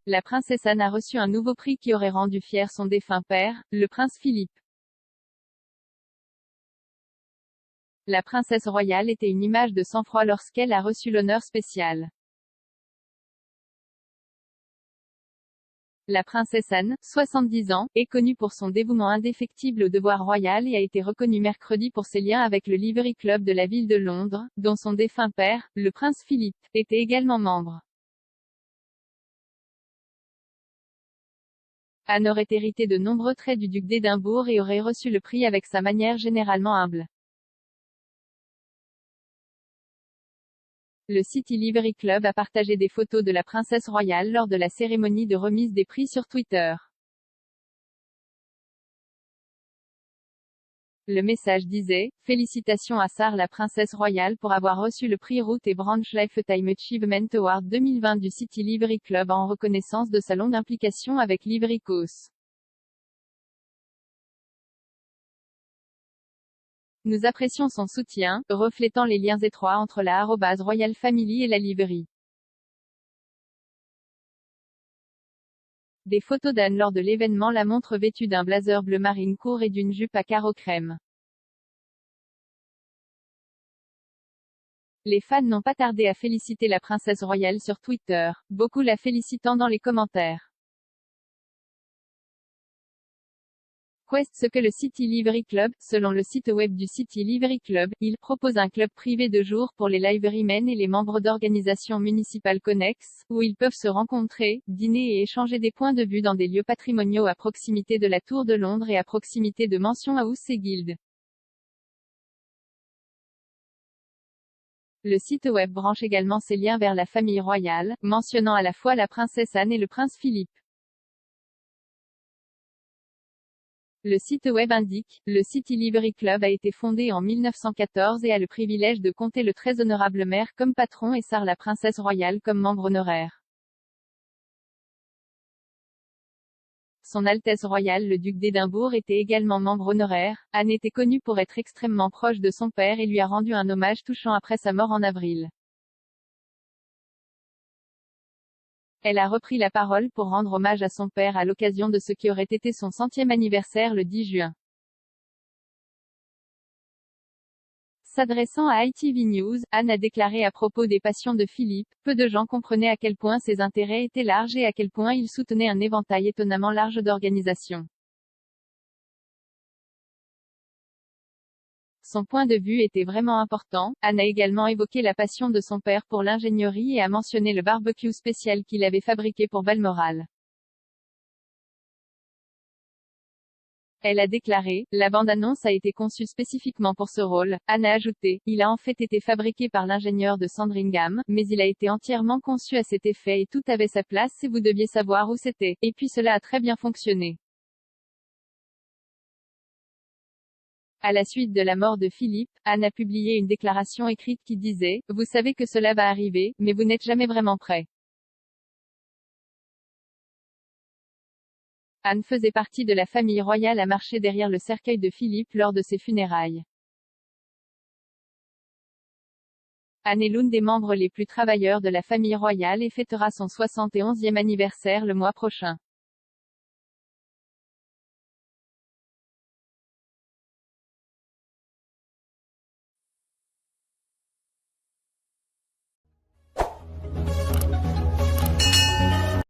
la princesse Anne a reçu un nouveau prix qui aurait rendu fier son défunt père, le prince Philippe. La princesse royale était une image de sang-froid lorsqu'elle a reçu l'honneur spécial. La princesse Anne, 70 ans, est connue pour son dévouement indéfectible au devoir royal et a été reconnue mercredi pour ses liens avec le Livery Club de la ville de Londres, dont son défunt père, le prince Philippe, était également membre. Anne aurait hérité de nombreux traits du duc d'Édimbourg et aurait reçu le prix avec sa manière généralement humble. Le City Livery Club a partagé des photos de la princesse royale lors de la cérémonie de remise des prix sur Twitter. Le message disait: félicitations à Sarah la princesse royale pour avoir reçu le prix Route et Branch Lifetime Achievement Award 2020 du City Livery Club en reconnaissance de sa longue implication avec Livery Cause. Nous apprécions son soutien, reflétant les liens étroits entre la @Royal Family et la livery. Des photos d'Anne lors de l'événement la montrent vêtue d'un blazer bleu marine court et d'une jupe à carreaux crème. Les fans n'ont pas tardé à féliciter la princesse royale sur Twitter, beaucoup la félicitant dans les commentaires. Ce que le City Livery Club, selon le site web du City Livery Club, il propose un club privé de jour pour les liverymen et les membres d'organisations municipales connexes, où ils peuvent se rencontrer, dîner et échanger des points de vue dans des lieux patrimoniaux à proximité de la Tour de Londres et à proximité de Mansion House et Guild. Le site web branche également ses liens vers la famille royale, mentionnant à la fois la princesse Anne et le prince Philippe. Le site web indique: le City Livery Club a été fondé en 1914 et a le privilège de compter le très honorable maire comme patron et Sarah la princesse royale comme membre honoraire. Son Altesse royale le duc d'Édimbourg était également membre honoraire. Anne était connue pour être extrêmement proche de son père et lui a rendu un hommage touchant après sa mort en avril. Elle a repris la parole pour rendre hommage à son père à l'occasion de ce qui aurait été son 100e anniversaire le 10 juin. S'adressant à ITV News, Anne a déclaré à propos des passions de Philippe: peu de gens comprenaient à quel point ses intérêts étaient larges et à quel point il soutenait un éventail étonnamment large d'organisations. Son point de vue était vraiment important. Anne a également évoqué la passion de son père pour l'ingénierie et a mentionné le barbecue spécial qu'il avait fabriqué pour Balmoral. Elle a déclaré: la bande-annonce a été conçue spécifiquement pour ce rôle. Anne a ajouté: il a en fait été fabriqué par l'ingénieur de Sandringham, mais il a été entièrement conçu à cet effet et tout avait sa place et vous deviez savoir où c'était. Et puis cela a très bien fonctionné. À la suite de la mort de Philippe, Anne a publié une déclaration écrite qui disait: vous savez que cela va arriver, mais vous n'êtes jamais vraiment prêt. Anne faisait partie de la famille royale à marcher derrière le cercueil de Philippe lors de ses funérailles. Anne est l'une des membres les plus travailleurs de la famille royale et fêtera son 71e anniversaire le mois prochain.